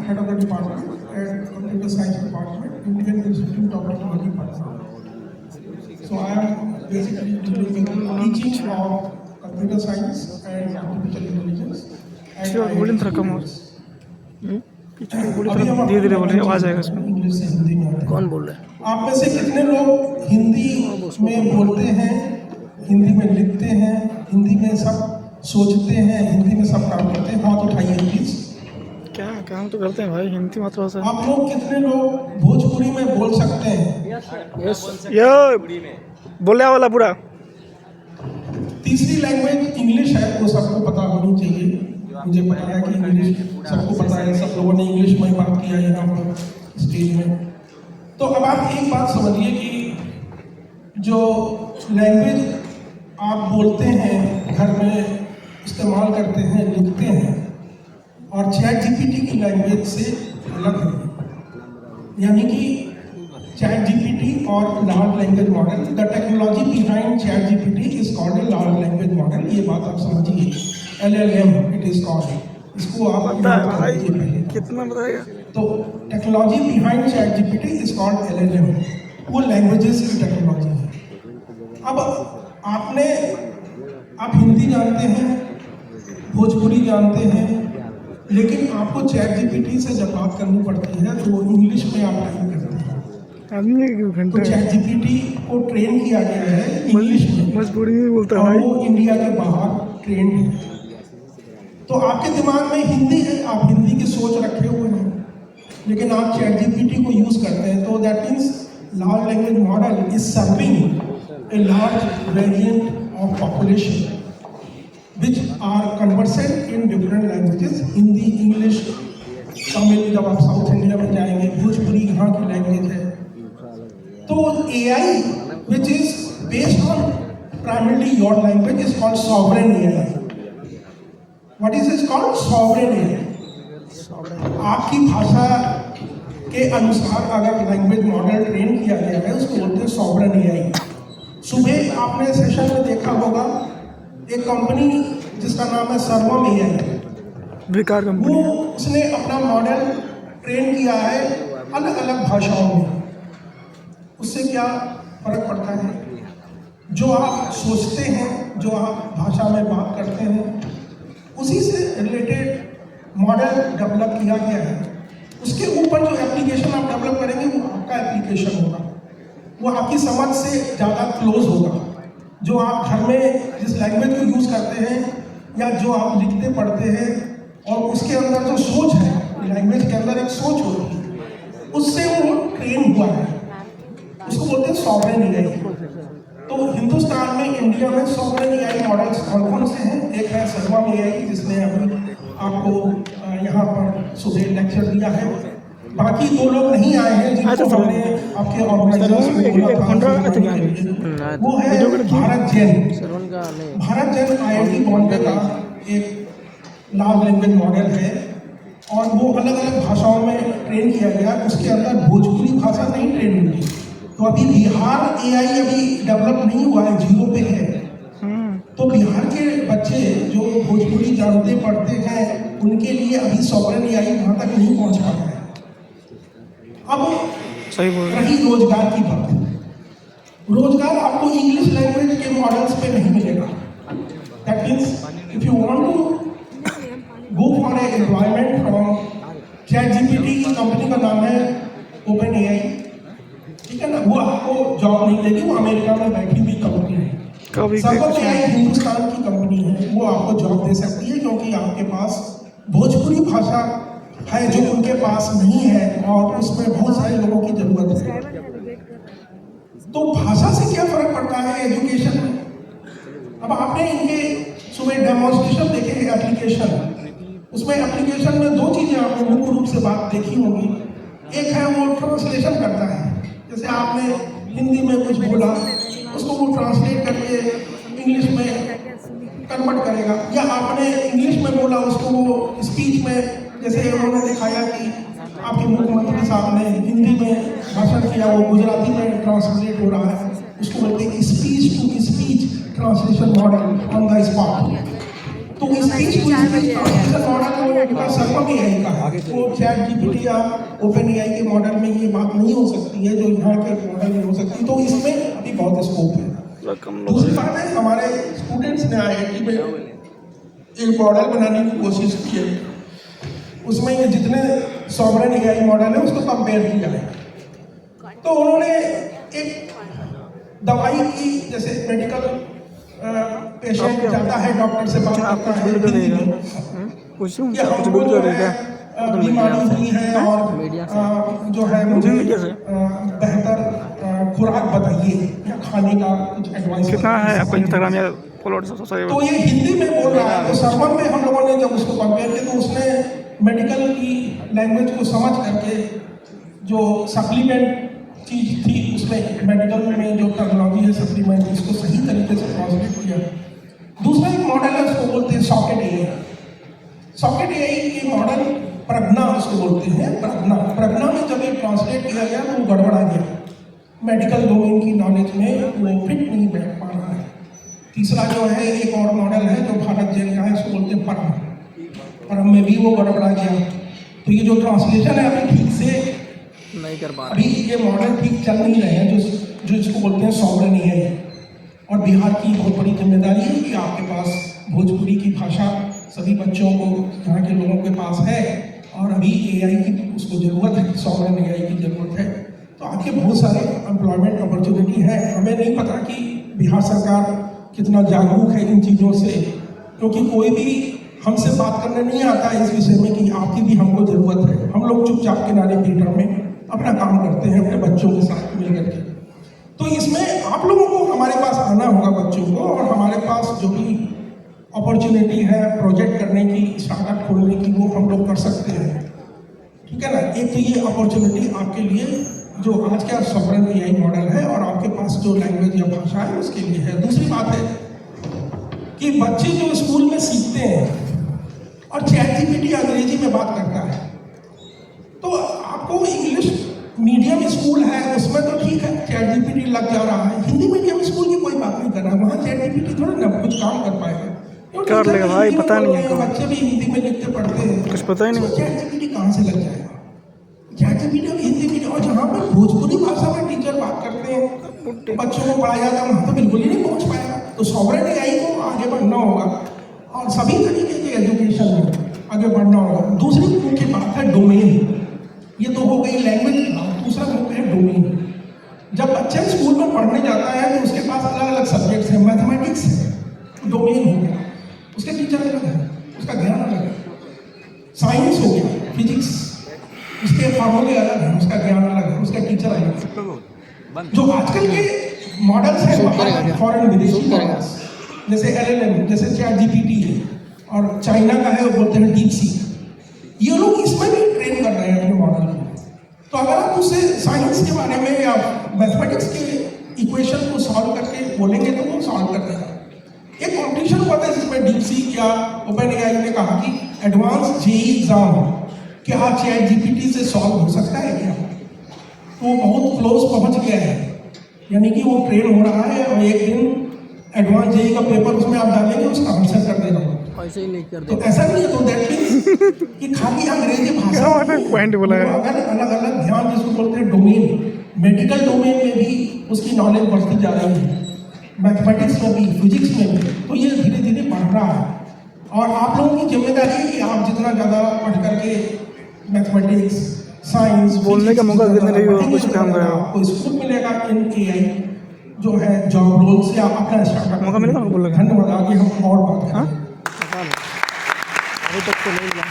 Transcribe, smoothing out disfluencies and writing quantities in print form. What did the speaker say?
head of the department at Computer Science Department, Indian Institute of Technology, Patna. So I am basically dealing with teaching of computer science and artificial intelligence. धीरे धीरे बोलिए, आवाज आएगा उसमें। English से हिंदी में आते हैं। कौन बोल रहा है? आप में से कितने लोग हिंदी में बोलते हैं, हिंदी में लिखते हैं, हिंदी में सब सोचते हैं, हिंदी में सब काम करते हैं? हाथ उठाइए प्लीज। क्या काम तो करते हैं भाई, हिंदी मातृभाषा। आप लोग कितने लोग भोजपुरी में बोल सकते हैं? ये बोलने वाला पूरा। तीसरी लैंग्वेज इंग्लिश है, वो सबको पता होनी चाहिए। मुझे पता है कि इंग्लिश सबको पता है, सब लोगों ने इंग्लिश में बात किया यहाँ पर स्टेज में। तो अब आप एक बात समझिए कि जो लैंग्वेज आप बोलते हैं, घर में इस्तेमाल करते हैं, लिखते हैं, और चैट जीपीटी की लैंग्वेज से अलग है। यानी कि चैट जीपीटी और large language model, the technology behind chat GPT is called a large language model. ये बात आप समझिए, LLM इट इज कॉल्ड। इसको आप कितना बताएगा? तो technology behind chat GPT is called LLM। वो लैंग्वेजेस की टेक्नोलॉजी है। अब आप हिंदी जानते हैं, भोजपुरी जानते हैं, लेकिन आपको चैट जीपीटी से जब बात करनी पड़ती है तो इंग्लिश में आप टाइप करते हैं। तो चैट जीपीटी को ट्रेन किया गया है इंग्लिश में, भोजपुरी में बोलता है, वो इंडिया के बाहर ट्रेन है। तो आपके दिमाग में हिंदी है, आप हिंदी की सोच रखे हुए हैं, लेकिन आप चैट जीपीटी को यूज करते हैं। तो that means large language model is serving a large variant of population which are conversant in different languages, Hindi, English, Tamil, जब आप साउथ इंडिया में जाएंगे, भोजपुरी यहाँ की लैंग्वेज है। तो AI which is based on primarily your language is called sovereign AI. What is it called? Sovereign AI. आपकी भाषा के अनुसार अगर लैंग्वेज मॉडल ट्रेन किया गया है, उसको बोलते हैं सॉवरेन AI। सुबह आपने सेशन में देखा होगा एक कंपनी जिसका नाम है सर्वम AI, बेकार कंपनी। वो उसने अपना मॉडल ट्रेन किया है अलग अलग भाषाओं में। उससे क्या फर्क पड़ता है? जो आप सोचते हैं, जो आप भाषा में बात करते हैं, उसी से रिलेटेड मॉडल डेवलप किया गया है। उसके ऊपर जो एप्लीकेशन आप डेवलप करेंगे वो आपका एप्लीकेशन होगा, वो आपकी समझ से ज़्यादा क्लोज होगा। जो आप घर में जिस लैंग्वेज को यूज़ करते हैं या जो आप लिखते पढ़ते हैं, और उसके अंदर जो सोच है, लैंग्वेज के अंदर एक सोच होती है, उससे वो ट्रेन हुआ है, उसको बोलते हैं सॉवरेन AI। तो हिंदुस्तान में, इंडिया में सॉवरेन AI मॉडल्स कौन कौन से हैं? एक है सर्वम AI, जिसने अभी आपको यहाँ पर सुबह लेक्चर दिया है। बाकी दो लोग नहीं आए हैं जिनको हमने आपके ऑर्गेनाइजर्स को बोला था, वो है भारत जैन। भारत जैन IIT बॉम्बे का एक लार्ज लैंग्वेज मॉडल है, और वो अलग अलग भाषाओं में ट्रेन किया गया। उसके अंदर भोजपुरी भाषा नहीं ट्रेन हुई। तो अभी बिहार AI अभी डेवलप नहीं हुआ है, 0 पे है। तो बिहार के बच्चे जो भोजपुरी जानते पढ़ते हैं, उनके लिए अभी सॉवरेन AI वहाँ तक नहीं पहुँच पाया है। अब सही बोल रहे हैं। रही रोजगार की बात। रोजगार आपको इंग्लिश लैंग्वेज के मॉडल्स पे नहीं मिलेगा। That means if you want to go for a employment from chat GPT, की कंपनी का नाम है ओपन AI, ठीक है ना, वो आपको जॉब नहीं देगी, वो अमेरिका में बैठी हुई कंपनी है। सर्वम AI हिंदुस्तान की कंपनी है, वो आपको जॉब दे सकती है, क्योंकि आपके पास भोजपुरी भाषा है जो उनके पास नहीं है, और उसमें बहुत सारे लोगों की जरूरत है। तो भाषा से क्या फर्क पड़ता है एजुकेशन में? अब आपने इनके सुबह डेमोन्स्ट्रेशन देखे एप्लीकेशन, उसमें एप्लीकेशन में दो चीजें आपने मुख्य रूप से बात देखी होगी। एक है वो ट्रांसलेशन करता है, जैसे आपने हिंदी में कुछ बोला, उसको वो ट्रांसलेट करके इंग्लिश में कन्वर्ट करेगा, या आपने इंग्लिश में बोला, उसको वो स्पीच में, जैसे उन्होंने दिखाया कि आपके मुख्यमंत्री साहब ने हिंदी में भाषण किया, वो गुजराती में ट्रांसलेट हो रहा है, उसको बोलते हैं speech to speech translation model on the spot. तो तो इस बीच मॉडल का सर्वम एआई का है, वो चैट जीपीटी या ओपन एआई के मॉडल में ये बात नहीं हो सकती है जो यहाँ के मॉडल में हो सकती है, तो इसमें अभी बहुत स्कोप है। दूसरी बात है, हमारे स्टूडेंट्स ने आईआईटी में एक मॉडल बनाने की कोशिश की है, उसमें ये जितने सॉवरेन एआई मॉडल है उसको कंपेयर किया है। तो उन्होंने एक दवाई की, जैसे मेडिकल पेशेंट जाता है डॉक्टर से बात करता है हिंदी में, कि हमको जो है बीमारी हुई है और जो है मुझे बेहतर खुराक बताइए या खाने का कुछ एडवाइस कितना है आपका इंस्टाग्राम या फॉलोअर्स? तो ये हिंदी में बोल रहा है। तो सर्वर में हम लोगों ने जब उसको कंपेयर किया तो उसने मेडिकल की लैंग्वेज को समझ करके जो सप्लीमेंट चीज थी उसमें मेडिकल में जो टेक्नोलॉजी है सप्लीमेंट, इसको सही तरीके से ट्रांसलेट किया। दूसरा एक मॉडल है, उसको बोलते हैं सॉकेट एआई। सॉकेट एआई के मॉडल प्रज्ञा उसको बोलते हैं। प्रज्ञा में जब ये ट्रांसलेट किया गया तो वो गड़बड़ा गया, मेडिकल डोमेन की नॉलेज में वो फिट नहीं बैठ पा रहा है। तीसरा जो है एक और मॉडल है जो भारत जेल का है, उसको बोलते हैं परम में भी वो गड़बड़ा गया। तो ये जो ट्रांसलेशन है अभी ठीक से नहीं कर पा अभी ये मॉडल ठीक चल नहीं रहे हैं जो इसको बोलते हैं सॉवरेन एआई। और बिहार की बहुत बड़ी जिम्मेदारी है कि आपके पास भोजपुरी की भाषा सभी बच्चों को, यहाँ के लोगों के पास है, और अभी एआई की उसको ज़रूरत है, सॉवरेन एआई की ज़रूरत है। तो आगे बहुत सारे एम्प्लॉयमेंट अपॉर्चुनिटी है। हमें नहीं पता कि बिहार सरकार कितना जागरूक है इन चीज़ों से, क्योंकि कोई भी हमसे बात करने नहीं आता है इस विषय में कि आपकी भी हमको ज़रूरत है। हम लोग चुपचाप किनारे पीटर में अपना काम करते हैं अपने बच्चों के साथ मिल करके। तो इसमें आप लोगों को हमारे पास आना होगा बच्चों को, और हमारे पास जो भी अपॉर्चुनिटी है प्रोजेक्ट करने की, स्टार्टअप खोलने की, वो हम लोग कर सकते हैं। ठीक है ना। एक तो ये अपॉर्चुनिटी आपके लिए जो आज का सॉवरेन एआई मॉडल है और आपके पास जो लैंग्वेज या भाषा है उसके लिए है। दूसरी बात है कि बच्चे जो स्कूल में सीखते हैं और चैट जीपीटी अंग्रेजी में बात करता है, तो आपको इंग्लिश मीडियम स्कूल है उसमें तो ठीक है चैट जीपीटी लग जा रहा है, हिंदी मीडियम स्कूल की कोई बात नहीं कर रहा, वहाँ चैट जीपीटी थोड़ा ना कुछ काम कर पाएगा। कर लेगा भाई, पता नहीं है, बच्चे भी हिंदी में लिखते पढ़ते हैं, कुछ पता ही नहीं। चैट जीपीटी कहाँ से लग जाएगा? चैट जीपीटी अब हिंदी मीडियम, और जहाँ पर भोजपुरी भाषा में टीचर बात करते हैं बच्चों को पढ़ाया जाता है वहाँ तो बिल्कुल ही नहीं पहुँच पाएगा। तो सॉवरेन एआई को आगे बढ़ना होगा और सभी तरीके के एजुकेशन में आगे बढ़ना होगा। दूसरी मुख्य बात है डोमेन। ये तो हो गई लैंग्वेज की बात, दूसरा मुख्य है डोमेन। जब बच्चा स्कूल में पढ़ने जाता है तो उसके पास अलग अलग सब्जेक्ट्स हैं, मैथमेटिक्स है डोमेन हो गया, उसके टीचर अलग है, उसका ज्ञान अलग है। साइंस हो गया, फिजिक्स, उसके फॉर्मूले अलग हैं, उसका ज्ञान अलग है, उसका टीचर अलग है। जो आजकल के मॉडल्स हैं फॉरेन विदेशी मॉडल्स, जैसे LLM, जैसे चैट जीपीटी है, और चाइना का है वो बोलते हैं डीपसीक, ये लोग इसमें भी ट्रेन कर रहे हैं अपने मॉडल को। तो अगर आप उससे साइंस के बारे में या मैथमेटिक्स के इक्वेशन को सॉल्व करके बोलेंगे तो वो सॉल्व कर देगा। एक कॉम्पिटिशन हुआ था जिसमें डीपसीक या ओपन एआई ने कहा कि एडवांस जेई एग्जाम क्या चैट जीपीटी से सॉल्व हो सकता है क्या? तो वो बहुत क्लोज पहुंच गया है, यानी कि वो ट्रेन हो रहा है और एक दिन एडवांस जेई का पेपर उसमें आप डालेंगे उसका आंसर कर देगा। ऐसे ही लिख कर तो ऐसा नहीं है, तो दैट मीन्स कि खाली अंग्रेजी भाषा पॉइंट बोला है, अगर अलग अलग ध्यान जिसको बोलते हैं डोमेन, मेडिकल डोमेन में भी उसकी नॉलेज बढ़ती जा रही है, मैथमेटिक्स में भी, फिजिक्स में भी, तो ये धीरे धीरे बढ़ रहा है। और आप लोगों की जिम्मेदारी है कि आप जितना ज़्यादा पढ़ करके मैथमेटिक्स, साइंस, बोलने का मौका देने नहीं हो, कुछ काम करेगा, आपको स्कोप मिलेगा इन एआई जो है जॉब रोल से आप अपना स्टार्टअप मौका मिलेगा आपको। धन्यवाद। आगे हम और बात करें। अभी तक तो नहीं मिला।